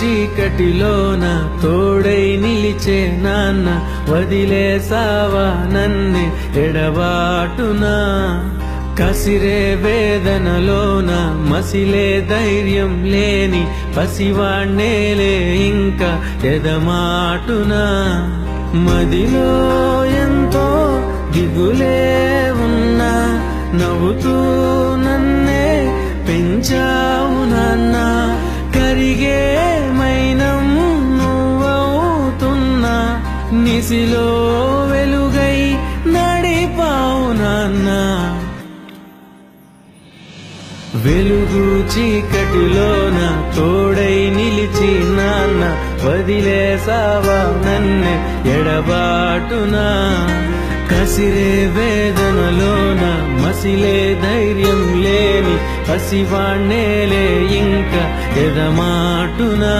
చీకటిలోన తోడై నిలిచే నాన్న వదిలేసావా నన్నే ఎడబాటునా కసిరే వేదనలోన మసిలే ధైర్యం లేని పసివాణ్ణేలే ఇంకా ఎదమాటునా మదిలో ఎంతో దిగులే ఉన్నా నవ్వుతూ నన్నే పెంచావు నాన్న కరిగే మైనం నువ్వవుతున్నా నిసిలో వెలుగై నడిపావు నాన్న వెలుగు చీకటిలోన తోడై నిలిచి నాన్న వదిలేసావా నన్నే ఎడబాటునా కసిరే వేదనలోన మసిలే ధైర్యం లేని పసివాణ్ణేలే ఇంకా ఎదమాటునా